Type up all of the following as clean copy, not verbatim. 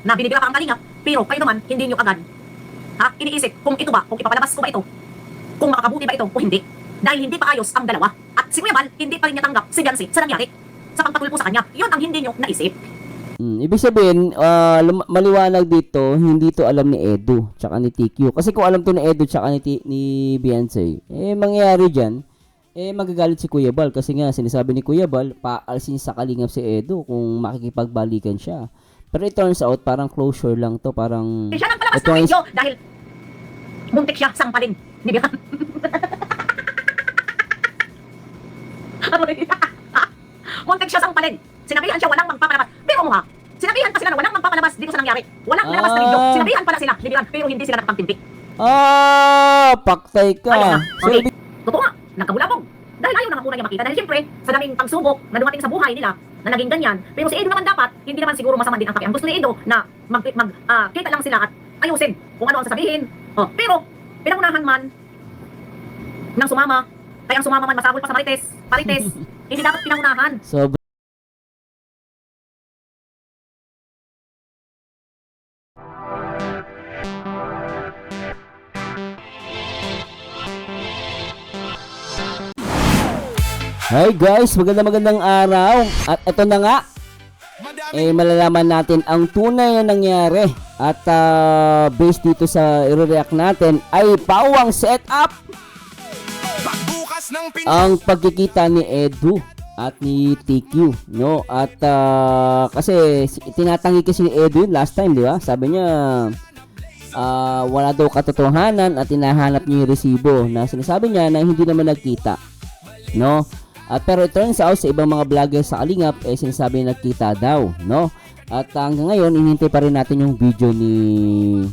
na binibira pa ang kalingap, pero kayo naman, hindi nyo agad, iniisip kung ito ba, kung ipapalabas ko ba ito, kung makakabuti ba ito o hindi. Dahil hindi pa ayos ang dalawa. At si Kuya Bal, hindi pa rin niya tanggap si Jancy sa nangyari. Sa pagpatulpo sa kanya. Yun ang hindi nyo naisip. Ibig sabihin, maliwanag dito, hindi to alam ni Edu, tsaka ni TQ. Kasi kung alam to ni Edu, tsaka ni Beyonce, mangyayari dyan, magagalit si Kuya Bal. Kasi nga, sinasabi ni Kuya Bal, paalsin sa kalingap si Edu kung makikipagbalikan siya. Pero it turns out, parang closure lang to, parang... Siya nang palabas ng video dahil muntik siya sangpalin ni Bian. Muntik siya sangpalin. Sinabihan siya walang magpapalabas. Biro mo ha. Sinabihan pa sila na walang magpapalabas dito sa nangyari. Walang nilabas na video. Sinabihan pala sila ni Bian pero hindi sila nakapagtimpi. Paktay ka. Ayun na. So, Okay. Totoo nga. Nagkabulabog. Dahil ayaw naman muna niya makita. Dahil siyempre, sa daming pagsubok na dumating sa buhay nila, na naging ganyan. Pero si Edo naman dapat, hindi naman siguro masama din ang kape. Ang gusto ni Edo na kita lang sila at ayusin kung ano ang sasabihin. Pero, pinangunahan man ng sumama, kaya ang sumama man masabol pa sa Marites, hindi dapat pinangunahan. so Hi guys, magandang araw. At ito na nga, malalaman natin ang tunay na nangyari. At based dito sa i-react natin ay pawang setup ang pagkikita ni Edu at ni TQ, no? At kasi tinatangi kasi ni Edu yun last time, di ba? Sabi niya wala daw katotohanan at hinahanap niya yung resibo na sinasabi niya na hindi naman nagkita, no? At pero it turns out sa ibang mga vlogger sa Kalingap sinasabi na nagkita daw, no? At hanggang ngayon hinihintay pa rin natin yung video ni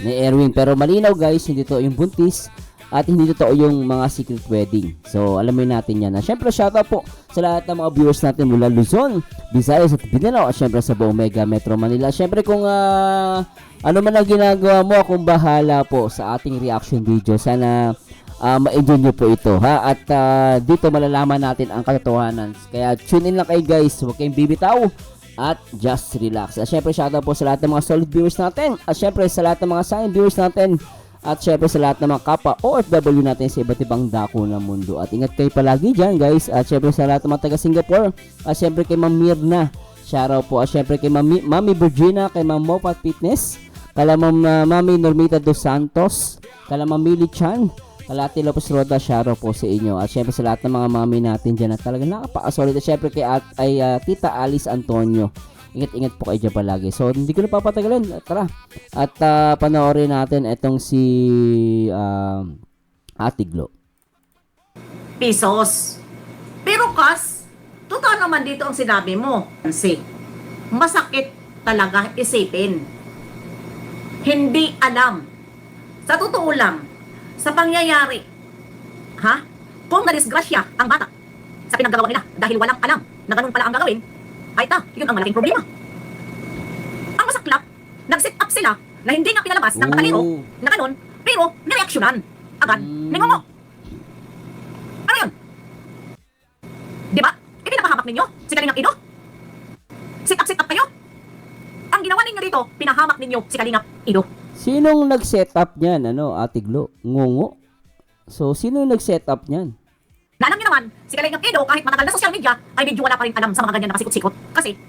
Erwin, pero malinaw guys, hindi to yung buntis at hindi totoo yung mga secret wedding. So alamin natin yan. Syempre shoutout po sa lahat ng mga viewers natin mula Luzon, Visayas at Mindanao, at syempre sa buong Mega Metro Manila. Syempre kung ano man ang ginagawa mo, akong bahala po sa ating reaction video. Sana ma-enjoy nyo po ito, ha? At dito malalaman natin ang katotohanan. Kaya tune in lang kayo guys, huwag kayong bibitaw at just relax. At syempre shoutout po sa lahat ng mga solid viewers natin, at syempre sa lahat ng mga silent viewers natin, at syempre sa lahat ng mga kapwa OFW natin sa iba't ibang dako ng mundo. At ingat kayo palagi dyan guys. At syempre sa lahat ng mga taga Singapore, at syempre kay Ma'am Mirna, shoutout po. At syempre kay Mami Virginia, kay Ma'am Mopat Fitness, kala Mami Normita Dos Santos, kala Ma'am Millie Chan, Kalati Lopez Roda, shoutout po sa inyo. At syempre sa lahat ng mga mami natin dyan na talaga nakapakasolid. At syempre kay Tita Alice Antonio, ingat-ingat po kayo dyan palagi. So hindi ko na papatagalin, tara. At panoorin natin itong si Ate Glo. Pesos. Pero kas, totoo naman dito ang sinabi mo. Kasi masakit talaga isipin. Hindi alam. Sa totoo lang, sa pangyayari, kung nadisgrasya ang bata sa pinagagawa nila dahil walang alam na ganun pala ang gagawin, ay yun ang malaking problema. Ang masaklap, nag-set up sila na hindi nga pinalabas ng matalino na ganun, pero nireaksyonan agad, ningongo. Ano yun? Di ba? Ipinapahamak ninyo si Kalingap Ido? Set up kayo? Ang ginawa ninyo dito, pinahamak ninyo si Kalingap Ido. Sinong nag-set up niyan, Ate Glo? Ngungo? So, sino yung nag-set up niyan? Na alam niyo naman, si Kalingap Edo, kahit matagal na social media, ay medyo wala pa rin alam sa mga ganyan na kasikot-sikot. Kasi,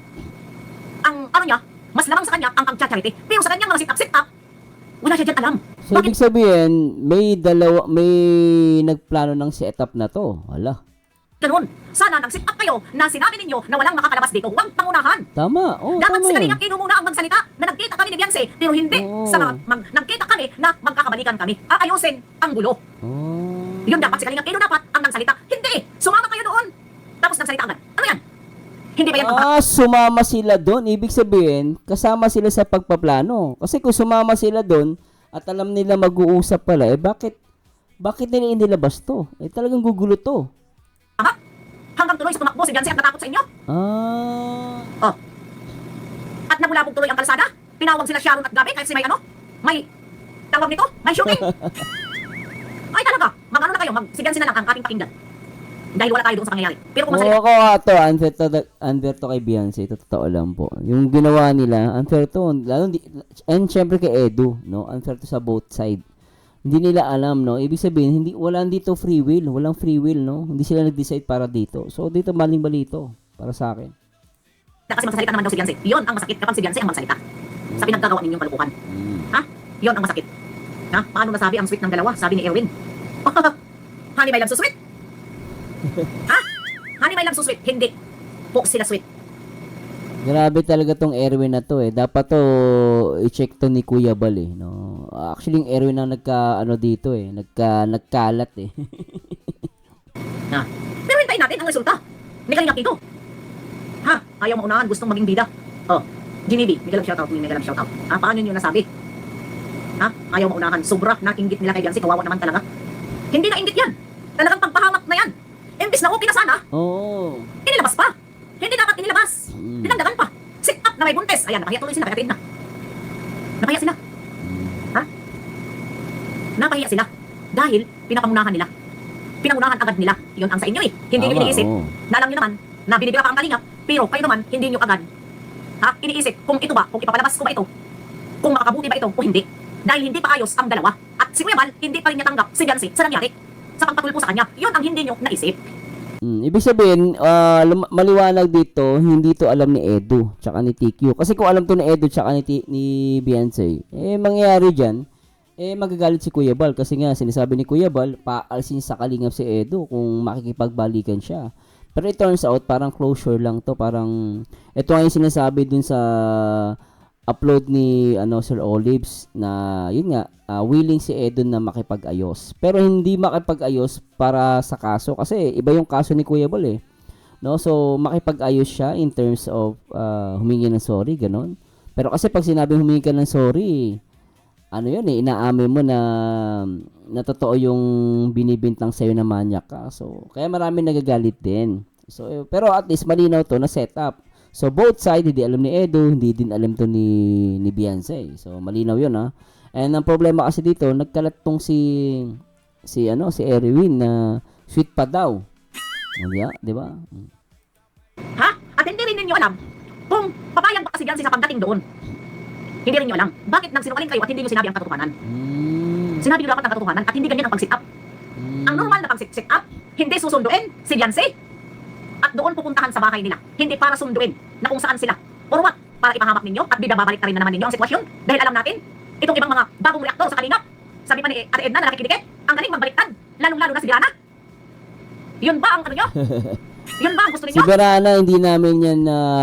ang niya, mas lamang sa kanya ang pag-charity. Pero sa kanyang mga sit-up, wala siya dyan alam. So, ibig sabihin, may nagplano ng setup na to. Wala. Ganun. Sana nag-sit up kayo na sinabi ninyo na walang makakalabas dito. Huwag pangunahan. Tama. Dapat Tama si yan. Kalingap Edo muna ang magsalita na nagkita kami ni Beyonce, pero hindi. Nagkita kami na magkakabalikan kami. Aayusin ang gulo. Yun dapat si Kalingap Edo dapat ang nagsalita. Hindi. Sumama kayo doon. Tapos nagsalita agad. Ano yan? Hindi ba yan sumama sila doon. Ibig sabihin, kasama sila sa pagpaplano. Kasi kung sumama sila doon at alam nila mag-uusap pala, bakit nila inilabas to? Talagang gugulo to. Hanggang tuloy sa tumakbo si Beyonce at natakot sa inyo? At nabulabog tuloy ang kalsada? Tinawag sila Sharon at Gabi kahit si may tawag nito? May shooting? Ay talaga, mag-ano na kayo, si Beyonce na lang ang ating pakinggan. Dahil wala tayo doon sa pangyayari. Pero kung Oo, masalita, ako to, unfair to kay Beyonce, ito totoo lang po. Yung ginawa nila, unfair to, lalo, and syempre kay Edu, no, unfair to sa both side. Hindi nila alam, no, ibig sabihin, walang dito free will, walang free will, no, hindi sila nag-decide para dito. So, dito maling-mali to, para sa akin. kasi magsasalita naman daw si Beyonce. Yun ang masakit kapag si Beyonce ang magsalita. Sa pinaggagawa ninyong kalukuhan. Ha? Yun ang masakit. Ha? Paano nasabi ang sweet ng dalawa? Sabi ni Erwin. Honey, my love, so sweet. Ha? Honey, my love, so sweet. Hindi. Po sila sweet. Grabe talaga tong Erwin na to eh. Dapat to i-check to ni Kuya Bal eh, no. Actually, yung Erwin ang dito eh, nagkalat eh. Ha? Pero hintayin natin ang resulta. May kalingap dito. Ha? Ayaw maunahan, gustong maging bida. Oh, Ginibi, mega love shoutout, mega love shoutout. Ah, paano nyo nasabi? Ha? Ayaw maunahan. Sobra na inggit nila kay Beyonce. Kawawa naman talaga. Hindi na inggit yan. Talagang pagpahamak na yan. Imbis na okay na sana, Oo. inilabas pa. Hindi dapat inilabas. Dinagdagan pa. Sit up na may buntes. Ayan, napahiya tuloy sila. Kaya na. Napahiya sila. Ha? Napahiya sila. Dahil pinapangunahan nila. Pinangunahan agad nila. Yun ang sa inyo eh. Hindi nyo Tama, iniisip oo. na alam nyo naman na binibira pa ang kalingap. Pero kayo naman, hindi nyo agad. Ha? Iniisip kung ito ba, kung ipapalabas ko ba ito. Kung makakabuti ba ito o hindi. Dahil hindi pa ayos ang dalawa. At si Kuya Bal, hindi pa rin niya tanggap si Beyonce sa nangyari. Sa pagpatulpo sa kanya. Yun ang hindi nyo naisip. Ibig sabihin, maliwanag dito, hindi to alam ni Edu, tsaka ni TQ. Kasi kung alam to ni Edu, tsaka ni Beyonce, mangyayari dyan, magagalit si Kuya Bal. Kasi nga, sinasabi ni Kuya Bal, paalsin sa kalingap si Edu kung makikipagbalikan siya. Pero it turns out, parang closure lang to. Parang, ito nga yung sinasabi dun sa upload ni Sir Olives na yun nga willing si Edon na makipag-ayos, pero hindi makipag-ayos para sa kaso kasi iba yung kaso ni Kuya Bal eh, no? So makipag-ayos siya in terms of humingi ng sorry, ganon. Pero kasi pag sinabing humingi ka ng sorry, ano yun eh, inaamin mo na totoo yung binibintang sa'yo na manyak ka. So kaya marami nagagalit din. So pero at least malinaw to na setup. So both side, hindi alam ni Edo, hindi din alam to ni Beyonce. So malinaw 'yun ha. And ang problema kasi dito, nagkalat tong si Erwin na sweet pa daw. Di ba? Ha? At hindi rin ninyo alam kung papayag ba kasi Beyonce sa pagdating doon. Hindi rin nyo alam. Bakit nagsinungaling kayo at hindi nyo sinabi ang katotohanan? Sinabi nyo dapat ang katotohanan at hindi ganyan ang pag-sit up. Ang normal na pag-sit up, hindi susunduin si Beyonce at doon pupuntahan sa bahay nila. Hindi para sunduin na kung saan sila. Or what? Para ipahamak ninyo at bibabalik na rin na naman ninyo ang sitwasyon. Dahil alam natin, itong ibang mga bagong reaktor sa kalingap. Sabi pa ni Ate Edna na nakikidikit, ang galing magbaliktad. Lalong-lalo na si Diana. Yun ba ang ano nyo? Yun ba ang gusto Si ninyo? Verana, hindi namin yan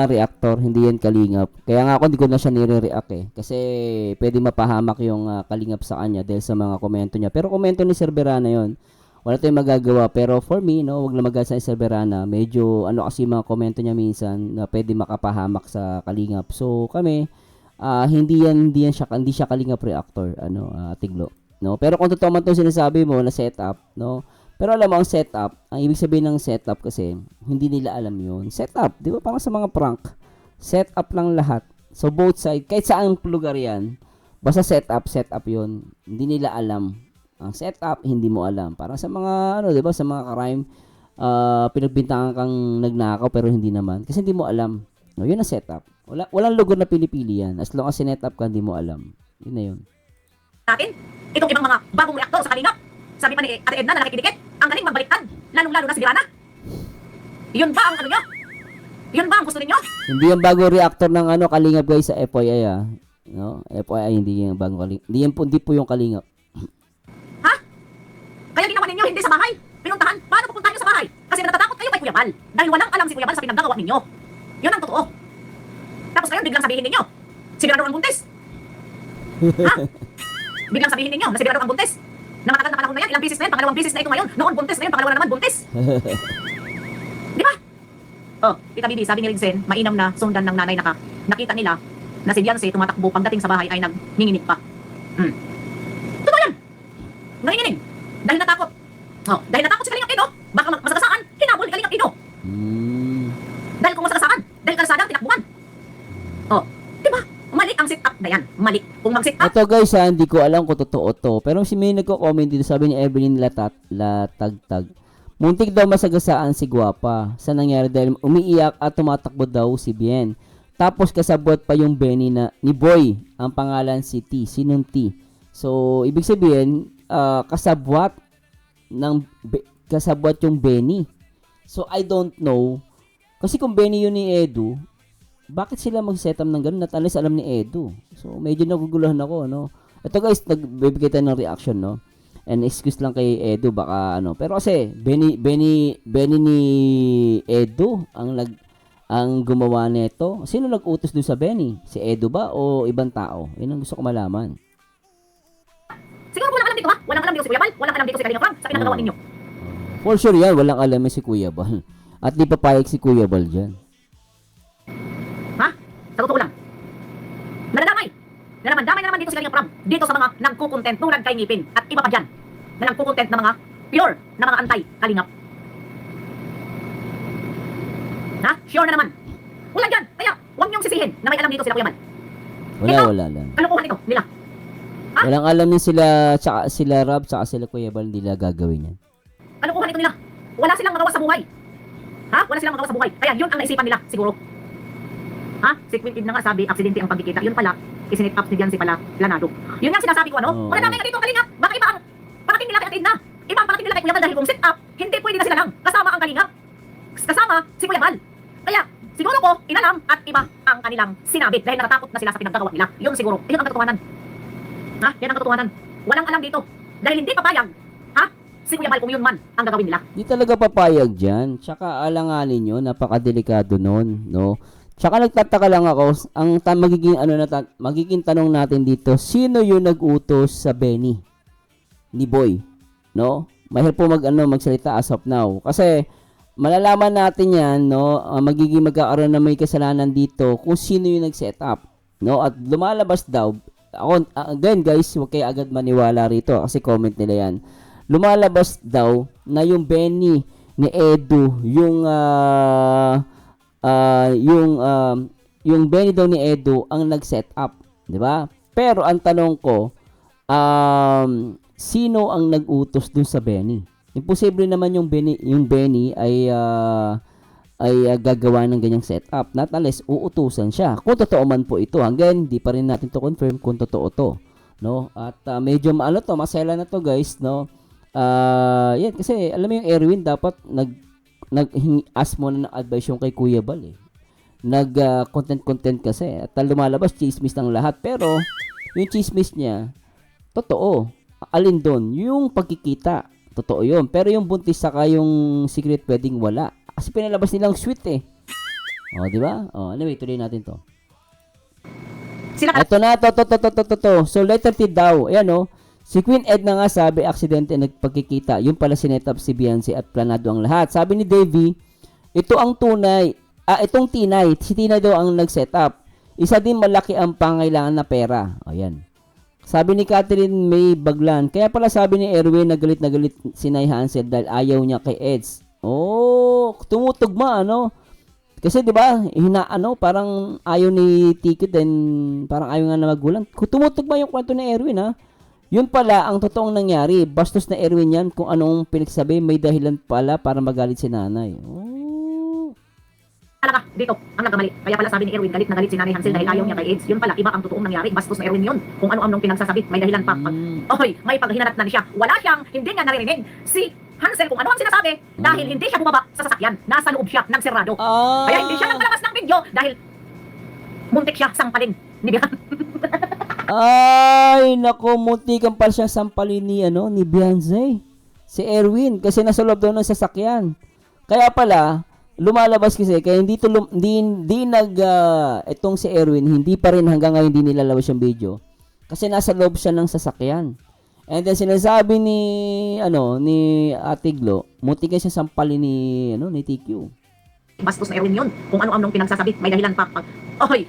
reactor, hindi yan kalingap. Kaya nga ako hindi ko na siya nire-react eh. Kasi pwede mapahamak yung kalingap sa kanya dahil sa mga komento niya. Pero komento ni Sir Verana yun. Wala tayong magagawa. Pero for me, no, wag na mag-asa ni Sir Verana. Medyo kasi mga komento niya minsan na pwede makapahamak sa kalingap. So kami, hindi siya kalingap reactor, Tiglo. No? Pero kung totoo man 'tong sinasabi mo na setup, no? Pero alam mo ang setup, ang ibig sabihin ng setup kasi hindi nila alam 'yun. Setup, 'di ba? Parang sa mga prank. Setup lang lahat. So both side, kahit saan lugar 'yan, basta setup 'yun. Hindi nila alam. Ang setup hindi mo alam. Parang sa mga 'di ba, sa mga crime, pinagbintangan kang nagnakaw pero hindi naman kasi hindi mo alam. No, 'yun ang setup. Walang lugar na pili-pili 'yan. As long as sinet-up ka, hindi mo alam. 'Yun na 'yun. Natin, itong ibang mga bagong reaktor sa kalingap. Sabi pa ni Ate Edna na nakikidikit, ang galing magbaliktad. Lalong-lalo na si Diana. Yun ba ang ano nyo? Yun ba ang gusto ninyo? Hindi yung bagong reactor ng kalingap guys sa FYI No? FYI hindi yung bagong kalingap. Hindi po yung kalingap. Ha? Kaya ginawa ninyo hindi sa bahay. Pinuntahan. Paano pupuntahan nyo sa bahay? Kasi natatakot kayo kay Kuya Bal. Dahil walang alam si Kuya Bal sa pinaggagawa ninyo. Yun ang totoo. Tapos ngayon biglang sabihin ninyo, si Birador ang buntis. Ha? Biglang sabihin ninyo na si Birador ang buntis. Na matagal na panahon na yan, ilang bisis na yan, pangalawang bisis na ito ngayon. Noon buntis na yun, pangalawa na naman buntis. Di ba? Oh, Tita Bibi, sabi ni Rigzen, mainam na sundan ng nanay nakita nila na si Beyonce tumatakbo pagdating sa bahay ay nagninginig pa. Totoo yan! Nanginginig. Dahil natakot. Oh, dahil natakot si Kalingap Ino, baka masagasaan, hinabol ni Kalingap Ino. Dahil kung masagasaan, dahil kalsadang tinakbuhan. Oh, di ba? Mali ang sit-up na yan. Mali. Kung mag-sit-up, Ito guys hindi ko alam kung totoo to. Pero si may nagko-comment dito, sabi ni Evelyn Latagtag, Muntik daw masagasaan si Guapa sa nangyari dahil umiiyak at tumatakbo daw si Bien. Tapos kasabot pa yung Benny ni Boy, ang pangalan si T, sinong T. So, ibig sabihin, kasabwat yung Benny. So, I don't know. Kasi kung Benny yun ni Edu, bakit sila mag-setup ng ganun at alis alam ni Edu? So, medyo naguguluhan ako, no? Ito guys, nagbibigay tayo ng reaction, no? And excuse lang kay Edu, baka ano. Pero kasi, Benny ni Edu ang gumawa nito. Sino nag-utos doon sa Benny? Si Edu ba o ibang tao? Yun ang gusto ko malaman. Siguro walang alam dito ha? Walang alam dito si Kuya Bal, walang alam dito si Kalinga Frank sa pinagagawa ninyo. For sure yan, walang alam si Kuya Bal. At di papayag si Kuya Bal dyan. Ha? Sa totoo lang. Nadadamay na naman dito si Kalinga Frank dito sa mga nagkukontent tulad kay Ngipin at iba pa dyan na nagkukontent na mga pure na mga anti-kalingap. Ha? Sure na naman. Wala dyan. Kaya huwag niyong sisihin na may alam dito sila Kuya Bal. Wala lang. Kalukuhan ito nila. Walang alam din sila Rob, tsaka sila Kuya Bal, hindi nila gagawin yan. Kalukuhan ito nila. Wala silang magawa sa buhay. Ha? Wala silang magawa sa buhay. Kaya yun ang naisipan nila siguro. Ha? Si Queen Ed na nga sabi, aksidente ang pagkikita. Yun pala, isinit up ni Jancy pala, planado. Yun nga sinasabi ko, ano? Oo. Wala namin ka dito, Kalingap. Baka iba ang panakin nila kay Ed na. Iba ang panakin nila kay Kuya Bal dahil kung sit up, hindi pwede na sila lang. Kasama ang Kalingap. Kasama si Kuya Bal. Kaya, siguro ko, inalam at iba ang kanilang sinabi dahil natatakot na sila sa pinagkagawa nila. Yun siguro. Yun ang katotohanan. Ha? Yan ang katotohanan. Walang alam dito. Dahil hindi papayag. Ha? Si Kuya Bal kung yun man ang gagawin nila. Di talaga papayag dyan. Tsaka alanganin nyo, napakadelikado nun, no? Tsaka nagtataka lang ako, magiging tanong natin dito, sino yung nag-utos sa Benny ni Boy, no? Mahirap po magsalita as of now. Kasi malalaman natin yan, no? Magkakaroon na may kasalanan dito kung sino yung nag-set up, no? At lumalabas daw, ako, again guys, huwag kayo agad maniwala rito kasi comment nila yan. Lumalabas daw na yung Benny ni Edu, yung Benny daw ni Edu ang nag-set up, 'di ba? Pero ang tanong ko, sino ang nag-utos dun sa Benny? Imposible naman yung Benny ay gagawa ng ganyang setup. Not unless uutusan siya. Kung totoo man po ito, hanggang hindi pa rin natin to confirm kung totoo to, no? At medyo masela na to, guys, no? Yan kasi alam mo yung Erwin dapat nag-ask mo na ng advice yung kay Kuya Bal eh. Content kasi at lumalabas chismis ng lahat, pero yung chismis niya totoo. Alin doon? Yung pagkikita, totoo yun. Pero yung buntis saka yung secret wedding wala. Kasi pinalabas nilang sweet eh. O, di ba? O, anyway, tuloy natin to. Ito na, to. So, letter T daw. Ayan o. Si Queen Ed na nga sabi, aksidente nagpagkikita. Yung pala sinetap si Beyonce at planado ang lahat. Sabi ni Davey, ito ang tunay. Itong Tinay. Si Tinay daw ang nag-setup. Isa din malaki ang pangailangan na pera. Ayan. Sabi ni Catherine May Baglan, kaya pala sabi ni Erwin na galit si Nay Hansel dahil ayaw niya kay Eds. Oh, tumutugma, ano? Kasi 'di ba, parang ayaw ni Tiki din, parang ayaw nga na magulang. Tumutugma yung kwento ni Erwin, ha. Yun pala ang totoong nangyari. Bastos na Erwin yan kung anong pinagsabi, may dahilan pala para magalit si nanay. Oh. Talaga, dito, ang nagkamali. Kaya pala sabi ni Erwin, galit na galit si Nanay Hansel dahil ayaw niya kay AIDS. Yun pala, iba ang totoong nangyari. Bastos na Erwin yun. Kung ano-anong pinagsasabi, may dahilan pa. May paghinanat na siya. Wala siyang, hindi niya naririnig. Si Hansel, kung ano ang sinasabi, dahil hindi siya bumaba sa sasakyan, nasa loob siya ng serrado. Kaya hindi siya nagpalabas ng video dahil muntik siya sangpalin ni Bian. Ay, nako, muntikan pala siyang sampalin ni Beyonce. Si Erwin, kasi nasa loob daw ng sasakyan. Kaya pala, lumalabas kasi kaya itong si Erwin hindi pa rin hanggang ngayon hindi nilalabas yung video kasi nasa loob siya ng sasakyan. And then sinasabi ni Ate Glo, muntikan siya sampalin ni TQ. Bastos na Erwin yun. Kung ano-anong pinagsasabi, may dahilan pa.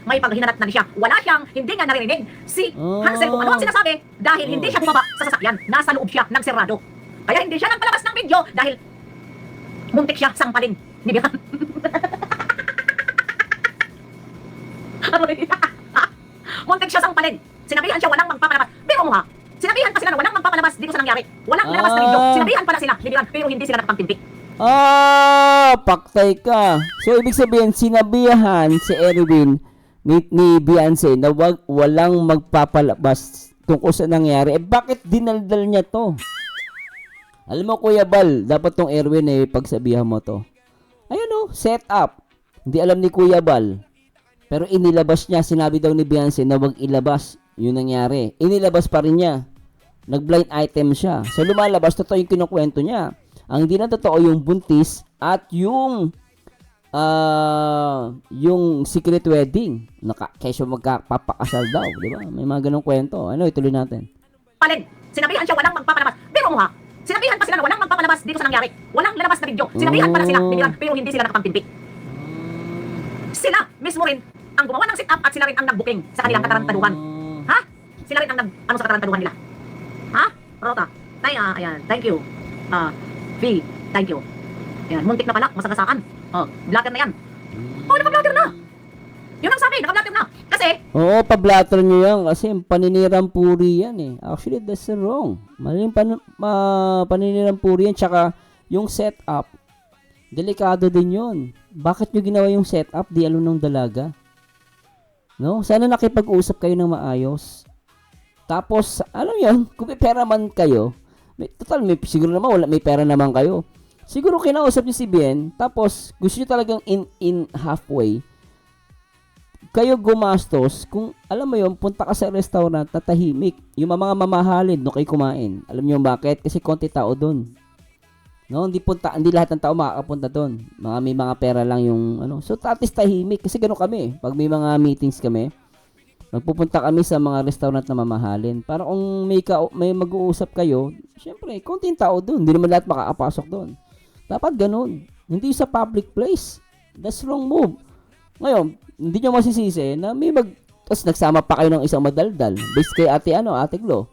May paghinanat na siya. Wala siyang, hindi niya naririnig. Si Hansel, kung ano ang sinasabi, dahil hindi siya bumaba sa sasakyan, nasa loob siya ng serrado. Kaya hindi siya nagpalabas ng video dahil muntik siya sangpalin ni Bian. Muntik siya sangpalin. Sinabihan siya walang magpapalabas. Pero mo ha, sinabihan pa sila na walang magpapalabas dito sa nangyari. Walang nilabas na video. Sinabihan pala sila ni Bian, pero hindi sila nakapagtintik. Paktay ka. So, ibig sabihin, sinabihan si Erwin ni Beyonce na walang magpapalabas tungkol sa nangyari. Bakit dinaldal niya to? Alam mo, Kuya Bal, dapat tong Erwin pagsabihan mo to. Ayun set up. Hindi alam ni Kuya Bal. Pero inilabas niya, sinabi daw ni Beyonce na wag ilabas yung nangyari. Inilabas pa rin niya. Nag-blind item siya. So, lumalabas, totoo yung kinukwento niya. Ang hindi na totoo yung buntis at yung secret wedding. Kesyo magkapapakasal daw, di ba? May mga ganong kwento. Ano, ituloy natin. Palin, sinabihan siya walang magpapalabas. Pero mo ha, sinabihan pa sila na walang magpapalabas dito sa nangyari. Walang lalabas na video. Sinabihan pa na sila, pero hindi sila nakapagpimpi. Sila mismo rin ang gumawa ng sit-up at sila rin ang nag-booking sa kanilang katarantaduhan. Ha? Sila rin ang sa katarantaduhan nila. Ha? Rota. Ayan, thank you. V, thank you. Ayan, muntik na pala, masagasaan. Blatter na yan. Naka-blatter na. Yun ang sabi, naka-blatter na. Kasi, Oo, pa-blatter nyo yan kasi paninirang puri yan Actually, that's wrong. Maling paninirang puri yan. Tsaka, yung setup, delikado din yun. Bakit nyo ginawa yung setup? Di alam ng dalaga. No? Sana nakipag-usap kayo ng maayos. Tapos, alam yun, kung may pera man kayo, siguro naman may pera naman kayo. Siguro kinausap niyo si Bien, tapos gusto niyo talagang in halfway, kayo gumastos, kung alam mo yun, punta ka sa restaurant, tatahimik. Yung mga mamahalin, no kayo kumain. Alam niyo bakit? Kasi konti tao doon. No, hindi lahat ng tao makakapunta doon. May mga pera lang yung So at least tahimik kasi ganoon kami. Pag may mga meetings kami, magpupunta kami sa mga restaurant na mamahalin. Para kung may mag-uusap kayo, syempre, konting tao doon. Hindi naman lahat makakapasok doon. Dapat ganoon. Hindi sa public place. That's wrong move. Ngayon, hindi nyo masisisi na tapos nagsama pa kayo ng isang madaldal. Based kay Ate Glo.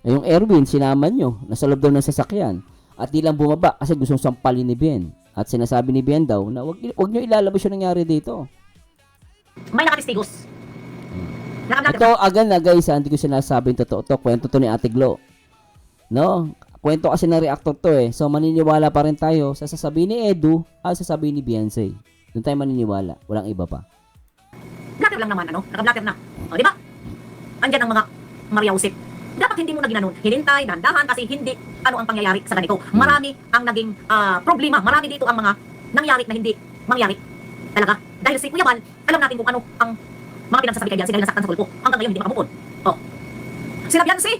Yung Erwin, sinama nyo. Nasa loob daw ng sasakyan. At di lang bumaba kasi gustong sampalin ni Bien. At sinasabi ni Bien daw na wag nyo ilalabas yung nangyari dito. may nakatistigos. Ito, again na guys, hindi ko sinasabing totoo to. Kwento to ni Ate Glo. No? Kwento kasi ng reactor to So, maniniwala pa rin tayo sa sasabihin ni Edu at sasabihin ni Beyonce. Doon tayo maniniwala. Walang iba pa. Blatter lang naman, naka-blatter na. Di ba? Andyan ang mga mariausip. Dapat hindi mo na ginanon. Hinintay, dahan kasi hindi ang pangyayari sa ganito. Marami ang naging problema. Marami dito ang mga nangyari na hindi mangyari. Talaga. Dahil si Kuya Bal, alam natin kung ano ang mga pinagsasabi kay Beyonce dahil nasaktan sa tulpo. Hanggang ngayon hindi makamupon. Sina Beyonce,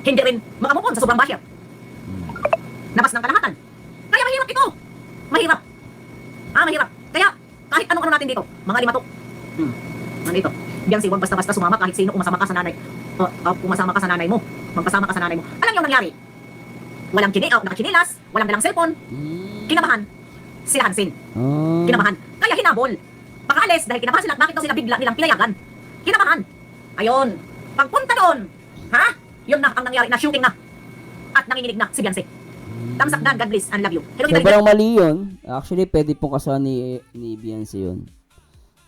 hindi rin makamupon sa sobrang basher. Nabas ng kalahatan. Kaya mahirap ito. Mahirap. Mahirap. Kaya kahit ano natin dito, mga lima to. Nandito. Beyonce, huwag basta-basta sumama kahit sino umasama ka sa nanay. Pumasama ka sa nanay mo. Magpasama ka sa nanay mo. Alam niyo ang nangyari? Walang nakachinilas, walang dalang cellphone. Kinabahan sila Hansin. Kinabahan. Kaya hinabol. Pakaalis dahil kinabahan sila. Bakit daw sila bigla nilang pinayagan? Kinabahan. Ayun. Pagpunta doon, yun na ang nangyari na shooting na. At nanginginig na si Beyonce. Tamsak na, God bless and love you. Hello, sobrang mali yun. Actually, pwede pong kasama ni Beyonce yun.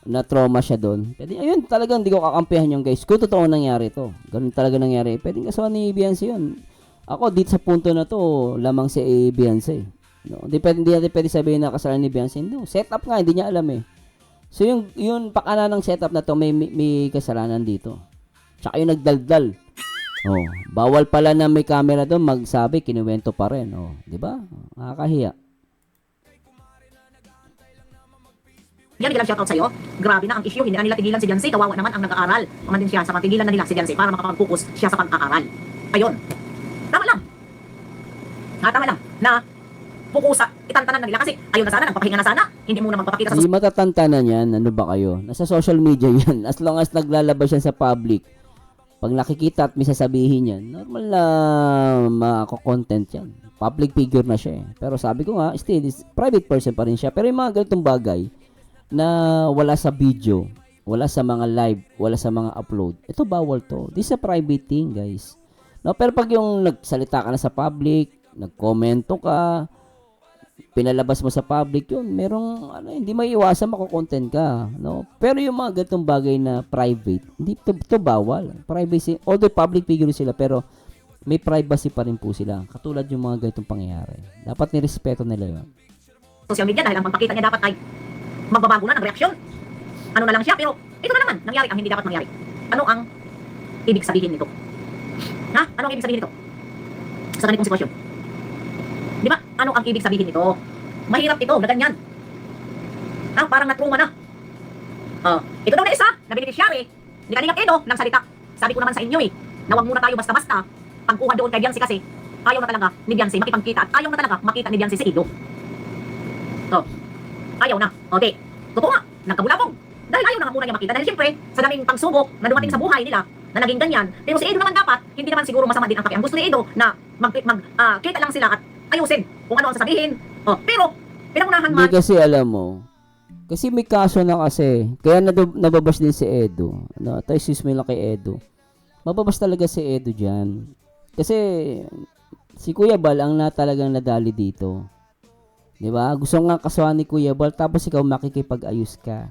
Na-trauma siya doon. Pwede, ayun, talagang hindi ko kakampihan yung guys. Kung totoo nangyari to. Ganun talaga nangyari. Pwede kasama ni Beyonce yun. Ako, dito sa punto na to, lamang si Beyonce. No? Hindi natin pwede sabihin na kasalanan ni Beyonce. No, setup nga, hindi niya alam So, yung pakana ng setup na to, may kasalanan dito. Tsaka yung nagdaldal. Bawal pala na may camera doon, magsabi, kinuwento pa rin. Di ba? Nakakahiya. Yan, biglang shoutout sa'yo. Grabe na ang issue. Hindi na nila tigilan si Beyonce. Kawawa naman ang nag-aaral. Pamandin siya sa patigilan na nila si Beyonce para makapag-focus siya sa pag-aaral. Ayun. Tama lang. Tama lang. Na pukusa, itantanan na nila. Kasi ayun na sana, nagpapahinga na sana. Hindi muna magpapakita sa Hindi matatantanan yan. Ano ba kayo? Nasa social media yan. As long as naglalabas yan sa public. Pag nakikita at may sasabihin yan, normal na mako-content yan. Public figure na siya Pero sabi ko nga, still, private person pa rin siya. Pero yung mga ganitong bagay, na wala sa video, wala sa mga live, wala sa mga upload. Ito bawal to. This is a private thing, guys. No, pero pag yung nagsalita ka na sa public, nagkomento ka, pinalabas mo sa public, yun, merong hindi maiiwasan mako-content ka, no? Pero yung mga ganitong bagay na private, hindi to bawal. Privacy, although public figure sila, pero may privacy pa rin po sila. Katulad yung mga ganitong pangyayari. Dapat nirespeto nila yun. social media dahil ang pagpakita niya dapat ay magbabago na ng reaksyon. Ano na lang siya, pero ito na naman, nangyari ang hindi dapat mangyari. Ano ang ibig sabihin nito? Ha? Ano ang ibig sabihin nito? Sa ganitong sitwasyon. Di ba? Ano ang ibig sabihin nito? Mahirap ito, na ganyan. Ha? Parang natruma na. Ito daw na isa, na beneficiary ni Kalingap Edo ng salita. Sabi ko naman sa inyo na wag muna tayo basta-basta pagkuha doon kay Biancy kasi ayaw na talaga ni Biancy makipagkita at ayaw na talaga makita ni Biancy si Edo. Ayaw na. Okay. Totoo nga, nagkabulabog. Dahil ayaw na nga muna niya makita. Dahil siyempre, sa daming pangsubok na dumating sa buhay nila, na naging ganyan. Pero si Edo naman dapat, hindi naman siguro masama din ang pakiang gusto ni Edo na kita lang sila at ayusin kung ano ang sasabihin. Pero, pinangunahan man. Hindi kasi alam mo, kasi may kaso na kasi, kaya nababas din si Edo. No, tayo sismay lang kay Edo. Mababas talaga si Edo dyan. Kasi, si Kuya Bal ang talagang nadali dito. Diba? Gusto nga kasuhan ni Kuya Bal, tapos ikaw makikipag-ayos ka.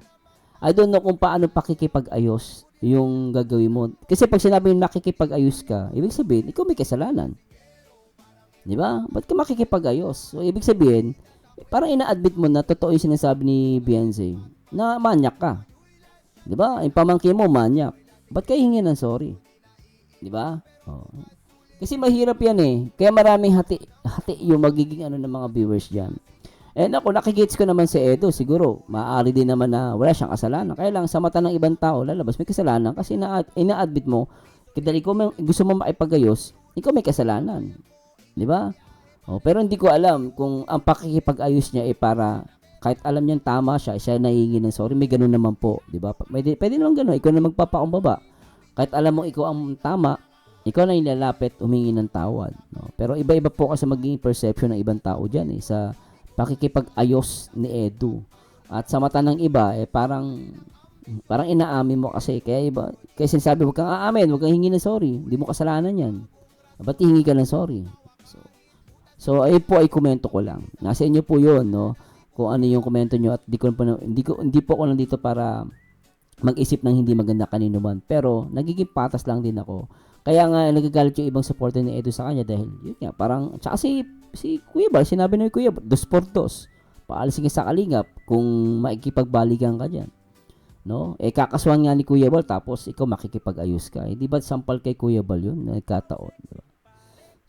I don't know kung paano pakikipag-ayos yung gagawin mo. Kasi pag sinabi yung makikipag-ayos ka, ibig sabihin, ikaw may kasalanan. Diba? Ba't ka makikipag-ayos? So, ibig sabihin, parang ina-admit mo na totoo yung sinasabi ni Biancy na manyak ka. Diba? Yung pamangkin mo, manyak. Ba't kayo hingi ng sorry? Diba? Kasi mahirap yan Kaya maraming hati yung magiging ng mga viewers dyan. Ako, nakigits ko naman si Edo. Siguro, maaari din naman na wala siyang kasalanan. Kaya lang, sa mata ng ibang tao, lalabas may kasalanan kasi ina-admit mo, kaya gusto mo maipagayos, ikaw may kasalanan. Di ba? Pero hindi ko alam kung ang pakikipag-ayos niya para kahit alam niyang tama siya nahihingi ng sorry, may ganun naman po. Di ba? Pwede naman ganun. Ikaw na magpapakumbaba. Kahit alam mo ikaw ang tama, ikaw na yung lalapit, humingi ng tawad. No? Pero iba-iba po kasi magiging perception ng ibang tao dyan sa pakikipag-ayos ni Edu. At sa mata ng iba, parang inaamin mo kasi. Kaya sinasabi, huwag kang aamin, huwag kang hingi ng sorry. Hindi mo kasalanan yan. Ba't hihingi ka ng sorry? So ay po ay komento ko lang. Nasa inyo po 'yon, no? Kung ano yung komento nyo at hindi po ako nandito para mag-isip ng hindi maganda kanino man. Pero nagiging patas lang din ako. Kaya nga nagagalit yung ibang supporter ni Edo sa kanya dahil yun nga parang tsaka si Kuya Bal, sinabi ni Kuya Bal, 2 por 2. Paalisin ka sa Kalingap kung makikipagbalikan ka diyan. No? Kakaswan nga ni Kuya Bal tapos ikaw makikipag-ayos ka. Hindi ba sampal kay Kuya Bal yun? Nagkataon, diba?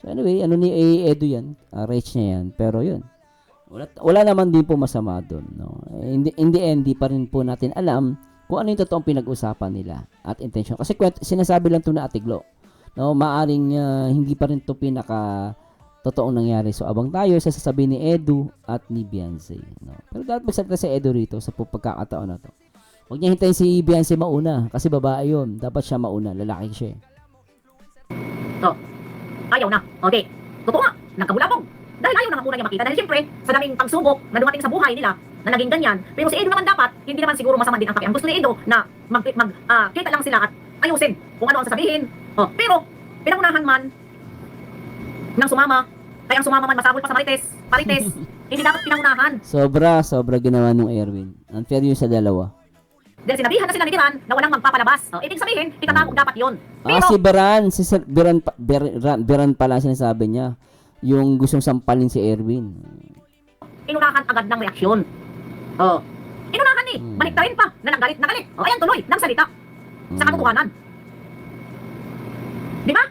So anyway, ni Edo yan, rage niya yan, pero yun, wala naman din po masama doon, no? Hindi pa rin po natin alam kung ano yung totoong pinag-usapan nila at intention. Kasi sinasabi lang to na Atiglo, no? Maaring hindi pa rin to pinaka totoong nangyari. So abang tayo sa sasabihin ni Edo at ni Biancy, no? Pero dapat magsalita si Edo rito sa pagkakataon na to. Huwag niya hintayin si Biancy mauna kasi babae yun. Dapat siya mauna, lalaki siya. Ayaw na. Okay. Totoo nga, nagkabulabog. Dahil ayaw na nga muna niya makita. Dahil siyempre, sa daming pangsubok na dumating sa buhay nila, na naging ganyan. Pero si Edo naman dapat, hindi naman siguro masama din ang pakiang gusto ni Edo na kita lang sila at ayusin kung ano ang sasabihin. Pero, pinangunahan man ng sumama, kaya ang sumama man masabol pa sa Marites, hindi dapat pinangunahan. Sobra ginawa nung Erwin. Unfair yun sa dalawa. Dahil sinabihan na sila ni Biran na walang magpapalabas. Ibig sabihin, itatapog dapat yun. Pero, si Biran pala sinasabi niya. Yung gustong sampalin si Erwin. Inunahan agad ng reaksyon. Inunahan balik na rin pa, na nagalit. Ayan tuloy, ng salita. Sa katotohanan. Di ba?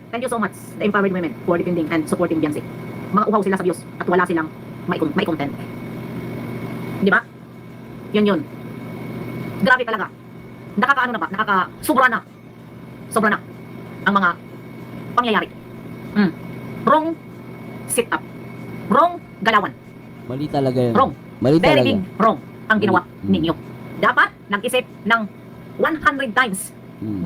Thank you so much, the empowered women, for defending and supporting Biancy. Mga uhaw sila sa views at wala silang may content. Di ba? Yun. Grabe talaga. Sobra na ang mga pangyayari. Wrong sit-up. Wrong galawan. Mali talaga yun. Wrong. Mali Very talaga. big wrong ang ginawa ninyo. Dapat nag-isip ng 100 times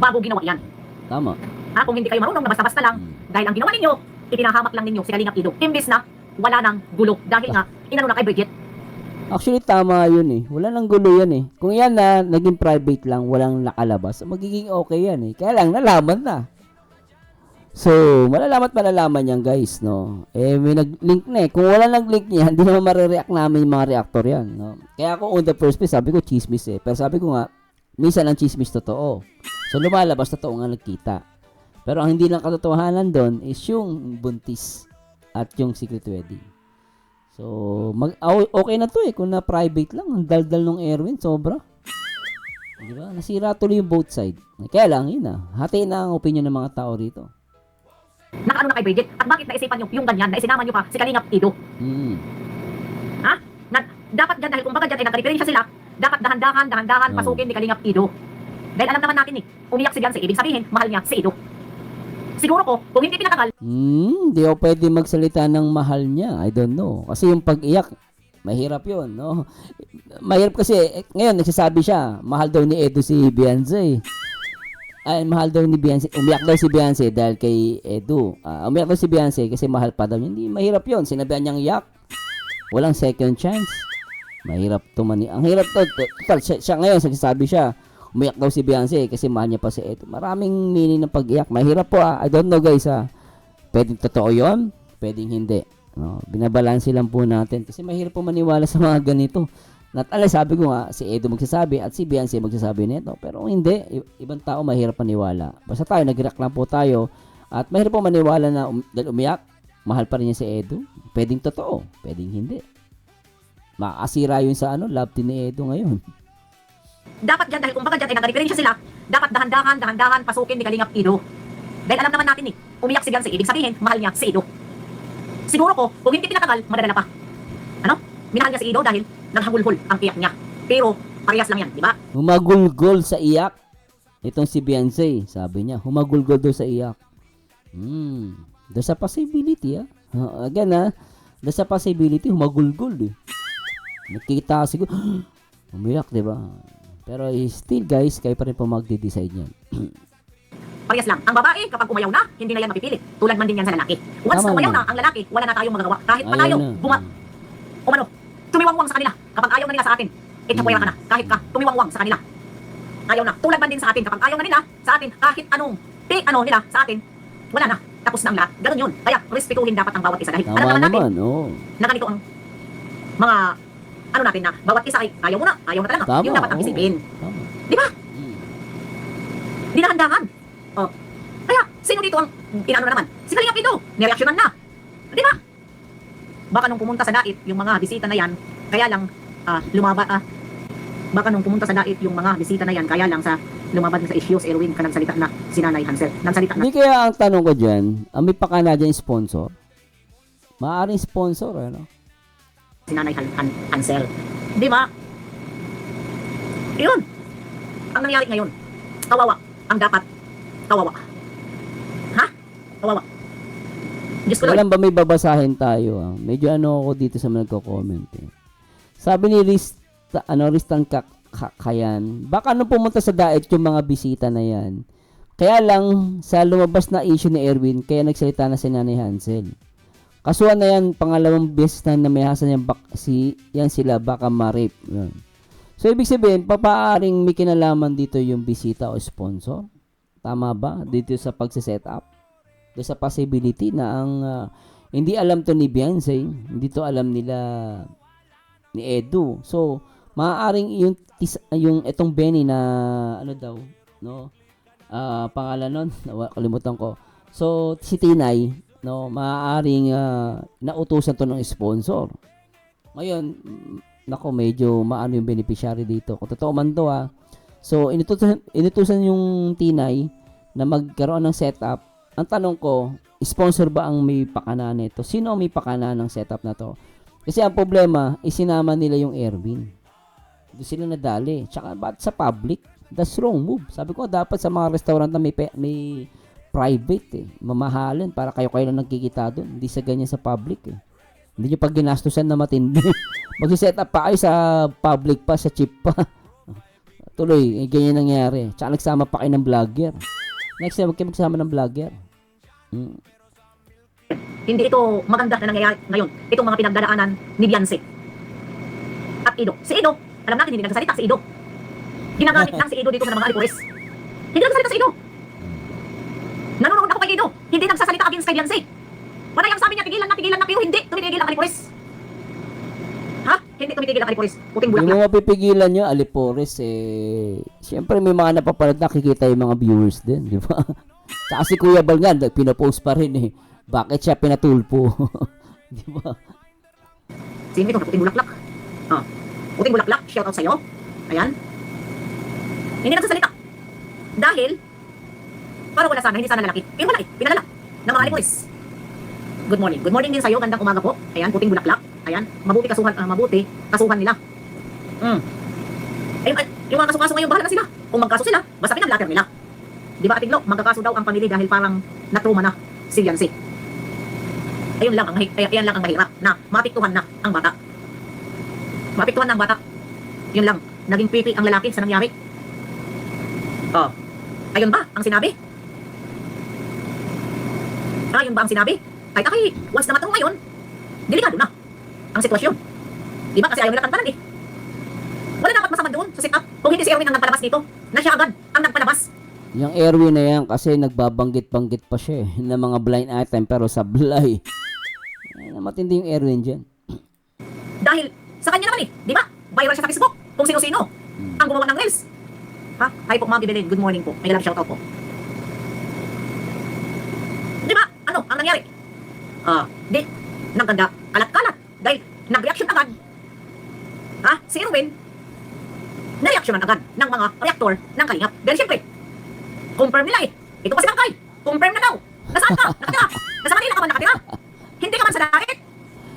bago ginawa yan. Tama. Kung hindi kayo marunong na basta-basta lang, dahil ang ginawa ninyo, itinahamak lang ninyo si Kalingap Edo. Imbis na wala nang gulo. Dahil nga, inano na kay Bridget. Actually, tama yun Wala nang gulo yan Kung yan na, naging private lang, walang nakalabas, magiging okay yan Kaya lang, nalaman na. So, malalaman yan, guys, no? May nag-link na Kung wala nag-link niya, hindi naman marireact namin yung mga reactor yan, no? Kaya ako, on the first place, sabi ko, chismis Pero sabi ko nga, minsan ang chismis totoo. So, lumalabas, totoo nga nagkita. Pero ang hindi lang katotohanan doon is yung buntis at yung secret wedding. So, okay na to eh kung na private lang. Ang daldal ng Erwin, sobra. Di ba? Nasira tuloy yung both side. Kaya lang, yun na. Hati na ang opinion ng mga tao rito. Nakaano na kay Bridget? At bakit naisipan nyo yung ganyan na isinama nyo pa si Kalingap Ido? Ha? Dapat dyan, dahil kung baga dyan ay nagka-referensya sila, dapat dahan-dahan pasukin ni Kalingap Ido. Dahil alam naman natin umiyak si Beyonce, ibig sabihin, mahal niya si Ido. Siguro ko, kung hindi pinatagal, Hindi ako pwede magsalita ng mahal niya. I don't know. Kasi yung pag-iyak, mahirap yun, no? Mahirap kasi, ngayon, nagsasabi siya, mahal daw ni Edo si Beyonce. Ay, mahal daw ni Beyonce. Umiyak daw si Beyonce dahil kay Edo. Umiyak daw si Beyonce kasi mahal pa daw niya. Hindi, mahirap yun. Sinabihan niyang iyak. Walang second chance. Mahirap tumani. Ang hirap to. Total, siya ngayon, nagsasabi siya, umiyak daw si Beyonce kasi mahal niya pa si Edo. Maraming meaning ng pag-iyak. Mahirap po I don't know guys Pwedeng totoo yun, pwedeng hindi. No, binabalanse lang po natin kasi mahirap po maniwala sa mga ganito. Sabi ko nga, si Edo magsasabi at si Beyonce magsasabi nito. Pero hindi, ibang tao mahirap maniwala. Basta tayo, nag-react lang po tayo at mahirap po maniwala na dahil umiyak, mahal pa rin niya si Edo. Pwedeng totoo, pwedeng hindi. Makakasira yun sa love team ni Edo ngayon. dapat dyan, dahil kung baga dyan ay nagka-referensya sila, dapat dahan-dahan pasukin ni Kalingap Ido. Dahil alam naman natin umiyak si Beyonce, ibig sabihin, mahal niya si Ido. Siguro ko, kung hindi pinatagal, madadala pa. Minahal niya si Ido dahil naghagulhol ang iyak niya. Pero, parehas lang yan, di ba? Humagulgol sa iyak. Itong si Beyonce, sabi niya, humagulgol daw sa iyak. There's a possibility, Again, there's a possibility, humagulgol, Nakita siguro, umiyak, di ba? Pero still, guys, kayo pa rin po magde-decide yan. Parehas lang. Ang babae, kapag umayaw na, hindi na yan mapipilit. Tulad man din yan sa lalaki. Once Tama umayaw naman. na ang lalaki, wala na tayong magagawa. Kahit pa Ayaw tayo, na. tumiwangwang sa kanila. Kapag ayaw na nila sa atin, itapwera ka na. Kahit ka, tumiwangwang sa kanila. Ayaw na. Tulad man din sa atin. Kapag ayaw na nila sa atin, kahit anong nila sa atin, wala na. Tapos na ang lahat. Ganun yun. Kaya, respetuhin dapat ang bawat isa. Dahil Tama alam naman natin, naman, oo. na ganito ang mga, natin na, bawat isa ay ayaw mo na talaga. Tama, Yun dapat ang oo. isipin. Tama. Di ba? Dinahandahan. Kaya, sino dito ang inaano na naman? Si Kalingap Ido, nireaksyonan na. Di ba? Baka nung pumunta sa dait, yung mga bisita na yan, kaya lang baka nung pumunta sa dait, yung mga bisita na yan, kaya lang sa lumabad sa issues, Erwin, ka nagsalita na si Nanay Hansel. Nagsalita na Hindi kaya ang tanong ko dyan, may pakana dyan sponsor? Maaaring sponsor, si Nanay Hansel. Di ba? Yun. Ang nangyari ngayon, kawawa. Ang dapat, kawawa. Ha? Kawawa. Diyos ko Lord. Alam ba may babasahin tayo? Medyo ako dito sa mga nagko-comment. Sabi ni Ristan Kayan, baka nung pumunta sa diet yung mga bisita na yan. Kaya lang, sa lumabas na issue ni Erwin, kaya nagsalita na si Nanay Hansel. Kasuhan na yan, pangalawang beses na namihasan yan sila, baka ma-rape. Yan. So, ibig sabihin, papaaring may kinalaman dito yung bisita o sponsor. Tama ba? Dito sa pagsiset up. Doon sa possibility na ang hindi alam to ni Beyonce, hindi to alam nila ni Edo. So, maaaring yung itong Benny na pangalan nun, kalimutan ko. So, si Tinay, maaaring nautusan to ng sponsor. Ngayon, medyo maano yung beneficiary dito. Kung totoo man to So, inutusan yung Tinay na magkaroon ng setup. Ang tanong ko, sponsor ba ang may pakana nito? Sino ang may pakana ng setup na to? Kasi ang problema, isinama nila yung Erwin. Doon sila nadali. Tsaka ba't sa public? That's wrong move. Sabi ko, dapat sa mga restaurant na may private mamahalin para kayo lang nagkikita doon. Hindi sa ganyan sa public Hindi nyo pag ginastusan na matindi. Magsiset up pa kayo sa public pa, sa cheap pa. Tuloy, ganyan nangyari. Tsaka nagsama pa kayo ng vlogger. Next time, huwag kayo magsama ng vlogger. Hindi ito maganda na nangyayari ngayon. Itong mga pinagdadaanan ni Beyonce at Ido. Si Ido, alam natin hindi nagsasalita si Ido. Ginagamit lang si Ido dito ng mga alipores. Hindi nagsasalita si Ido. Nanonood ako kay Ido. Hindi nagsasalita against kay Beyonce. Wala yung sabi niya, pigilan na, pero hindi tumitigil ang alipores. Ha? Hindi tumitigil ang alipores. Puting bulak Yung niya. mga pipigilan nyo, alipores, siyempre may mga napapanood, nakikita yung mga viewers din, di ba? Saka si Kuya Bal nga, pinapost pa rin Bakit siya pinatulpo? Di ba? Sino ito? Puting bulaklak. Oh. Puting bulaklak. Shout out sa'yo. Ayan. Hindi nagsasalita. Dahil, parang wala sana, hindi sana lalaki. Pero wala eh. Pinalala. Ng mga alikoris. Good morning. Good morning din sa'yo. Gandang umaga po. Ayan, puting bulaklak. Ayan. Mabuti kasuhan nila. Ayun, yung mga kaso-kaso ngayon, bahala na sila. Kung magkaso sila, basta pinablatter nila. Di ba, Atiglo? Magkakaso daw ang pamilya dahil parang natruma na si Yancy. Ayun lang ang mahirap na mapiktuhan na ang bata. Mapiktuhan na ang bata. Yun lang. Naging pipi ang lalaki sa nangyari. Oh. Ayun ba ang sinabi? Ayun ba ang sinabi? Kahit aki, once na matong ngayon, delikado na ang sitwasyon. Di ba? Kasi ayaw nila tantanan eh. Wala dapat masama doon sa sit-up. Kung hindi si Erwin ang nagpalabas dito, na siya agad ang nagpalabas. Yung Erwin na yan kasi nagbabanggit-banggit pa siya ng mga blind item pero sablay. Matindi yung Erwin dyan. Dahil sa kanya naman eh, di ba? Viral siya sa Facebook kung sino-sino ang gumawa ng reels. Ha? Hi po, Ma'am Ibelin. Good morning po. May love shoutout po. Di ba? Ano ang nangyari? Di. Nagkanda. Kalat-kalat. Dahil nag-reaction agad. Ha? Si Erwin, na-reactionan agad ng mga reaktor ng Kalingap. Dahil siyempre, confirm nila eh. Ito kasi Langkay. Confirm na daw. Nasaan ka? Nakatira. Nasa Manila ka ba nakatira? Hindi ka man sa dagat.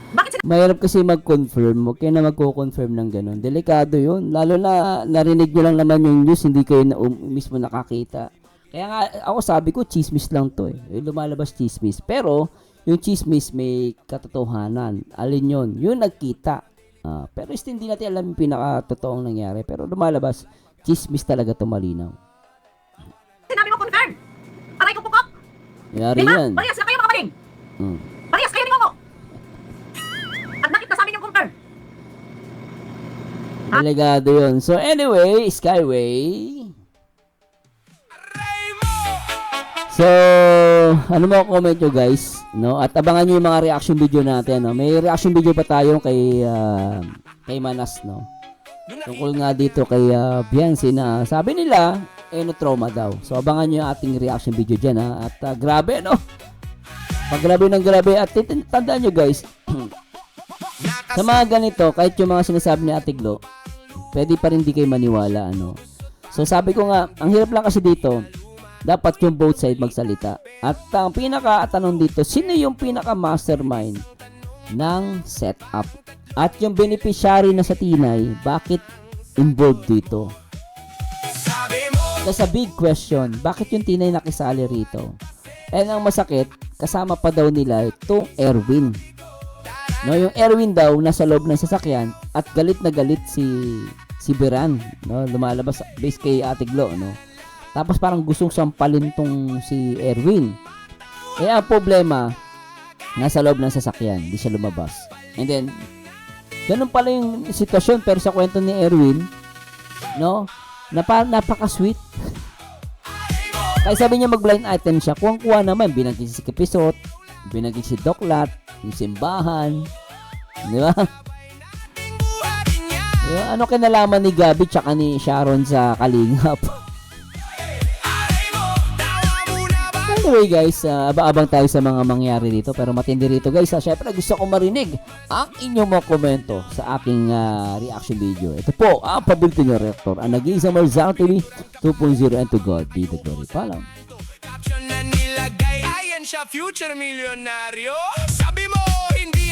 Bakit sila? Mahirap kasi mag-confirm. Huwag kayo na magko-confirm ng ganun. Delikado yun. Lalo na narinig nyo lang naman yung news, hindi kayo na, mismo nakakita. Kaya nga, ako sabi ko, chismis lang to eh. Yung lumalabas chismis. Pero, yung chismis may katotohanan. Alin yun? Yung nagkita. Pero hindi natin alam yung pinaka-totoong nangyari. Pero lumalabas, chismis talaga to malinaw. Sinabi mo confirm. Aray ko pukok. Yari Diba? yan. Parehas na kayo mga maling. Parehas kayo ni Momo. At nakita sa amin yung confirm. Delegado yun. So anyway, Skyway. So, ano mo comment nyo guys, no? At abangan nyo yung mga reaction video natin, no? May reaction video pa tayo kay Manas, no? Tungkol nga dito kay Biancy na sabi nila, no trauma daw. So, abangan nyo yung ating reaction video dyan, ha? At grabe, no? Pag grabe ng grabe. At tandaan nyo guys, sa mga ganito, kahit yung mga sinasabi ni Ate Glo, pwede pa rin di kayo maniwala, ano? So, sabi ko nga, ang hirap lang kasi dito, dapat yung both side magsalita. At ang pinaka-tanong dito, sino yung pinaka-mastermind ng setup? At yung beneficiary na sa Tinay, bakit involved dito? That's a big question. Bakit yung Tinay nakisali rito? And ang masakit, kasama pa daw nila itong Erwin. No, yung Erwin daw nasa loob ng sasakyan at galit na galit si Beran, no? Lumalabas base kay Ate Glo, no? Tapos parang gustong sampalin tong si Erwin. Kaya ang problema, nasa loob ng sasakyan, di siya lumabas. And then, ganun pala yung sitwasyon, pero sa kwento ni Erwin, no, napaka-sweet. Kaya sabi niya mag-blind item siya, kuwang-kuha naman, binagin si Kipisot, binagin si Doklat, yung simbahan, di ba? Ano kinalaman ni Gabi tsaka ni Sharon sa Kalingap? Anyway guys, abang tayo sa mga mangyari dito, pero matindi rito guys. Syempre gusto ko marinig ang inyong mga komento sa aking reaction video. Ito po ang paborito nyo reactor, ang nag-iisang Marzano TV 2.0, and to God be the glory. Paalam. Caption na nilagay, ayan siya future milyonaryo. Sabi mo hindi